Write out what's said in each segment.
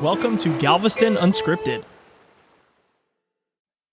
Welcome to Galveston Unscripted.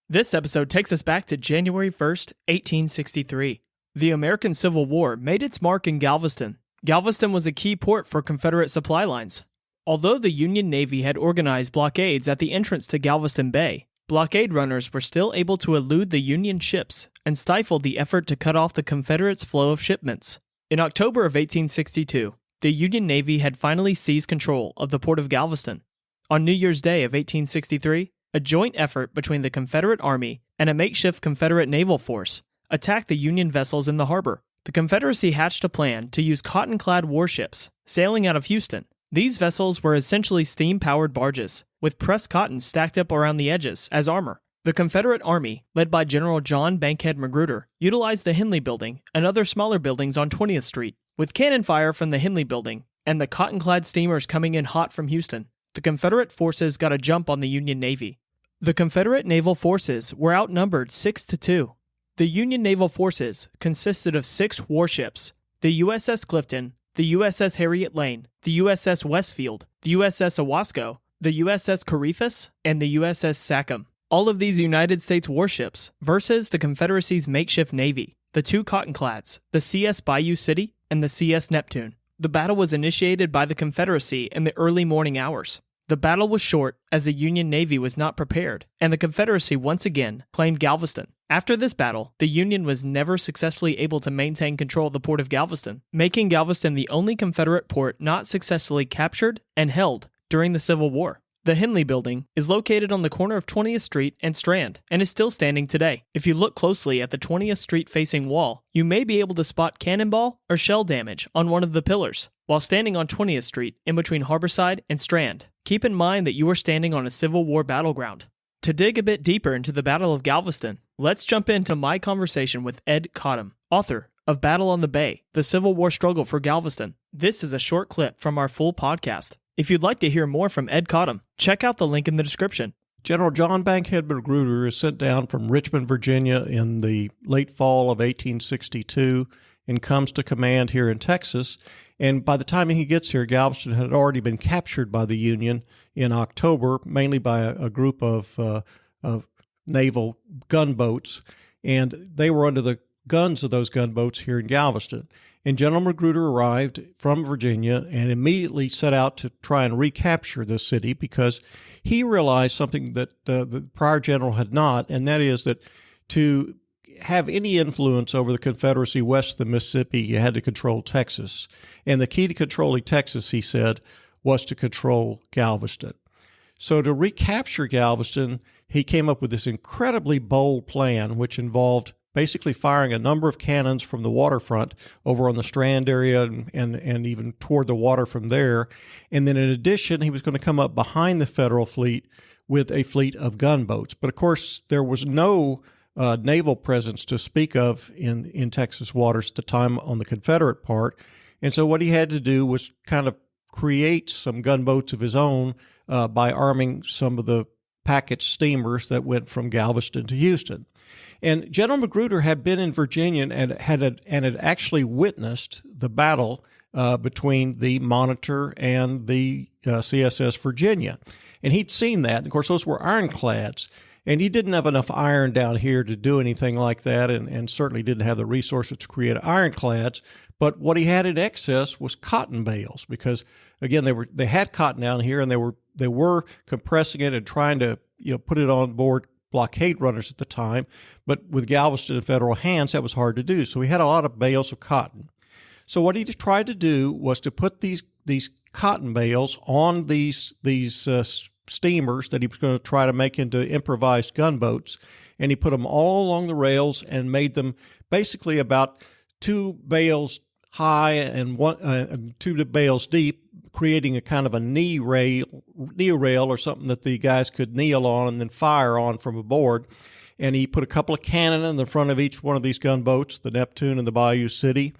This episode takes us back to January 1st, 1863. The American Civil War made its mark in Galveston. Galveston was a key port for Confederate supply lines. Although the Union Navy had organized blockades at the entrance to Galveston Bay, blockade runners were still able to elude the Union ships and stifle the effort to cut off the Confederates' flow of shipments. In October of 1862, the Union Navy had finally seized control of the Port of Galveston. On New Year's Day of 1863, a joint effort between the Confederate Army and a makeshift Confederate naval force attacked the Union vessels in the harbor. The Confederacy hatched a plan to use cotton-clad warships sailing out of Houston. These vessels were essentially steam-powered barges, with pressed cotton stacked up around the edges as armor. The Confederate Army, led by General John Bankhead Magruder, utilized the Hendley Building and other smaller buildings on 20th Street. With cannon fire from the Hendley Building and the cotton-clad steamers coming in hot from Houston, the Confederate forces got a jump on the Union Navy. The Confederate naval forces were outnumbered 6-2. The Union naval forces consisted of 6 warships: the USS Clifton, the USS Harriet Lane, the USS Westfield, the USS Owasco, the USS Coryphus, and the USS Sachem. All of these United States warships versus the Confederacy's makeshift navy, the 2 cottonclads, the CS Bayou City and the CS Neptune. The battle was initiated by the Confederacy in the early morning hours. The battle was short as the Union Navy was not prepared, and the Confederacy once again claimed Galveston. After this battle, the Union was never successfully able to maintain control of the Port of Galveston, making Galveston the only Confederate port not successfully captured and held during the Civil War. The Henley Building is located on the corner of 20th Street and Strand and is still standing today. If you look closely at the 20th Street facing wall, you may be able to spot cannonball or shell damage on one of the pillars. While standing on 20th Street in between Harborside and Strand, keep in mind that you are standing on a Civil War battleground. To dig a bit deeper into the Battle of Galveston, let's jump into my conversation with Ed Cotham, author of Battle on the Bay, The Civil War Struggle for Galveston. This is a short clip from our full podcast. If you'd like to hear more from Ed Cotham, check out the link in the description. General John Bankhead Magruder is sent down from Richmond, Virginia in the late fall of 1862 and comes to command here in Texas. And by the time he gets here, Galveston had already been captured by the Union in October, mainly by a group of naval gunboats, and they were under the guns of those gunboats here in Galveston. And General Magruder arrived from Virginia and immediately set out to try and recapture the city because he realized something that the prior general had not, and that is that to have any influence over the Confederacy west of the Mississippi, you had to control Texas. And the key to controlling Texas, he said, was to control Galveston. So to recapture Galveston, he came up with this incredibly bold plan, which involved basically firing a number of cannons from the waterfront over on the Strand area and even toward the water from there. And then in addition, he was going to come up behind the Federal fleet with a fleet of gunboats. But of course, there was no naval presence to speak of in Texas waters at the time on the Confederate part. And so what he had to do was kind of create some gunboats of his own by arming some of the package steamers that went from Galveston to Houston. And General Magruder had been in Virginia and had actually witnessed the battle between the Monitor and the CSS Virginia. And he'd seen that. And of course, those were ironclads. And he didn't have enough iron down here to do anything like that, and certainly didn't have the resources to create ironclads. But what he had in excess was cotton bales, because again they had cotton down here, and they were compressing it and trying to put it on board blockade runners at the time. But with Galveston in Federal hands, that was hard to do. So he had a lot of bales of cotton. So what he tried to do was to put these cotton bales on these steamers that he was going to try to make into improvised gunboats, and he put them all along the rails and made them basically about 2 bales high and 2 bales deep, creating a kind of a knee rail or something that the guys could kneel on and then fire on from aboard. And he put a couple of cannon in the front of each one of these gunboats, the Neptune and the Bayou City,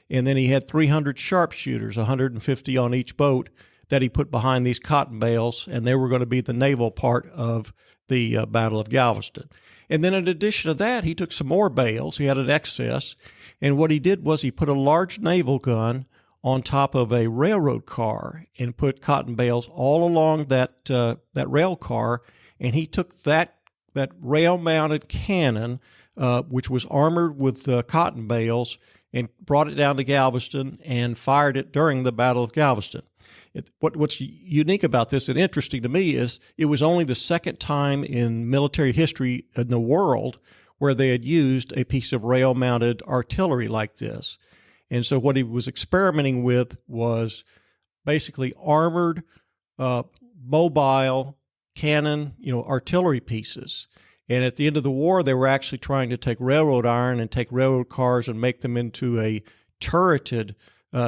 and then he had 300 sharpshooters, 150 on each boat, that he put behind these cotton bales, and they were going to be the naval part of the Battle of Galveston. And then in addition to that, he took some more bales. He had an excess, and what he did was he put a large naval gun on top of a railroad car and put cotton bales all along that rail car, and he took that rail-mounted cannon, which was armored with cotton bales, and brought it down to Galveston and fired it during the Battle of Galveston. What's unique about this and interesting to me is it was only the second time in military history in the world where they had used a piece of rail-mounted artillery like this. And so what he was experimenting with was basically armored, mobile cannon, artillery pieces. And at the end of the war, they were actually trying to take railroad iron and take railroad cars and make them into a turreted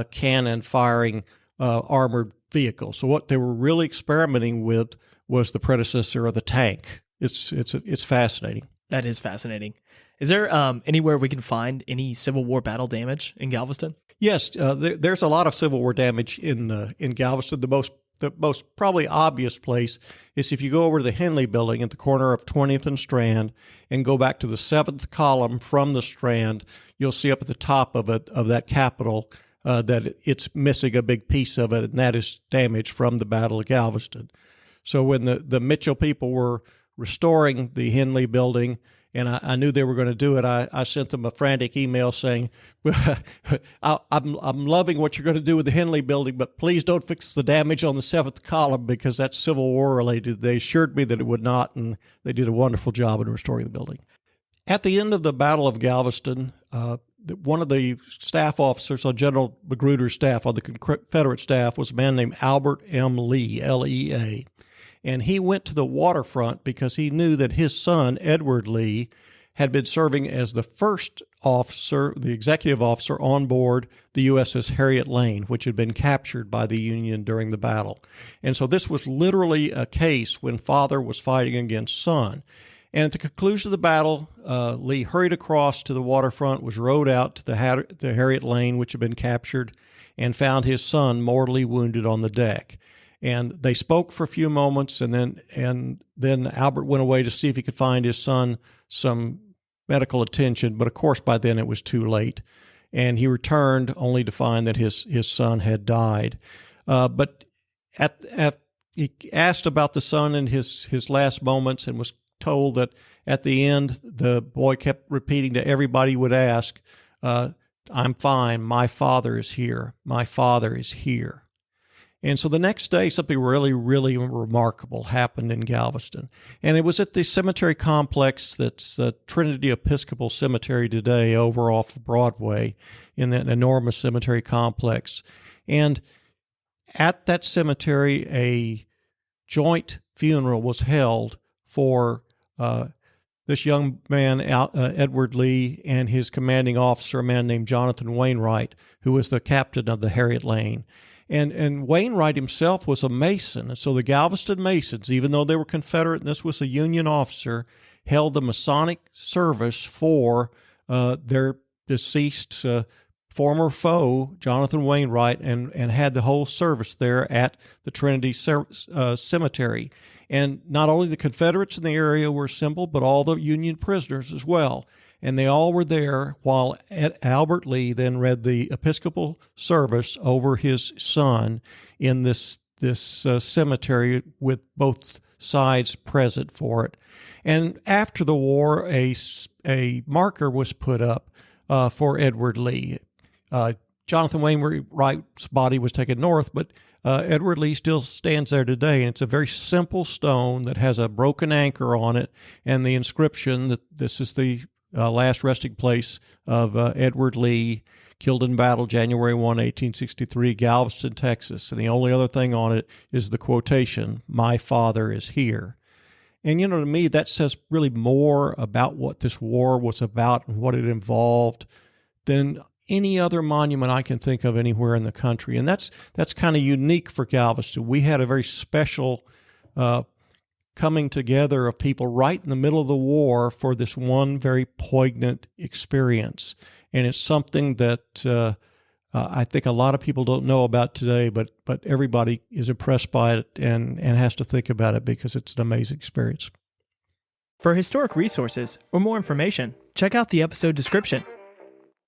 cannon firing armored vehicle. So what they were really experimenting with was the predecessor of the tank. It's fascinating. That is fascinating. Is there anywhere we can find any Civil War battle damage in Galveston? Yes, there's a lot of Civil War damage in Galveston. The most probably obvious place is if you go over to the Hendley Building at the corner of 20th and Strand and go back to the 7th column from the Strand, you'll see up at the top of that Capitol that it's missing a big piece of it, and that is damage from the Battle of Galveston. So when the Mitchell people were restoring the Hendley Building, and I knew they were going to do it, I sent them a frantic email saying, I'm loving what you're going to do with the Hendley Building, but please don't fix the damage on the 7th column because that's Civil War related. They assured me that it would not, and they did a wonderful job in restoring the building. At the end of the Battle of Galveston, one of the staff officers on General Magruder's staff, on the Confederate staff, was a man named Albert M. Lee, L-E-A. And he went to the waterfront because he knew that his son, Edward Lee, had been serving as the first officer, the executive officer on board the USS Harriet Lane, which had been captured by the Union during the battle. And so this was literally a case when father was fighting against son. And at the conclusion of the battle, Lee hurried across to the waterfront, was rowed out to the Harriet Lane, which had been captured, and found his son mortally wounded on the deck. And they spoke for a few moments, and then Albert went away to see if he could find his son some medical attention. But of course, by then it was too late, and he returned only to find that his son had died. But he asked about the son in his last moments, and was told that at the end the boy kept repeating to everybody he would ask, "I'm fine. My father is here. My father is here." And so the next day, something really, really remarkable happened in Galveston. And it was at the cemetery complex that's the Trinity Episcopal Cemetery today over off Broadway, in that enormous cemetery complex. And at that cemetery, a joint funeral was held for this young man, Edward Lee, and his commanding officer, a man named Jonathan Wainwright, who was the captain of the Harriet Lane. And Wainwright himself was a Mason. And so the Galveston Masons, even though they were Confederate and this was a Union officer, held the Masonic service for their deceased former foe, Jonathan Wainwright, and had the whole service there at the Trinity Cemetery. And not only the Confederates in the area were assembled, but all the Union prisoners as well. And they all were there while Albert Lee then read the Episcopal service over his son in this cemetery with both sides present for it. And after the war, a marker was put up for Edward Lee. Jonathan Wainwright's body was taken north, but Edward Lee still stands there today, and it's a very simple stone that has a broken anchor on it, and the inscription that this is the last resting place of Edward Lee, killed in battle January 1, 1863, Galveston, Texas. And the only other thing on it is the quotation, "My father is here." And, to me, that says really more about what this war was about and what it involved than any other monument I can think of anywhere in the country. And that's kind of unique for Galveston. We had a very special coming together of people right in the middle of the war for this one very poignant experience. And it's something that I think a lot of people don't know about today, but everybody is impressed by it and has to think about it because it's an amazing experience. For historic resources or more information, check out the episode description.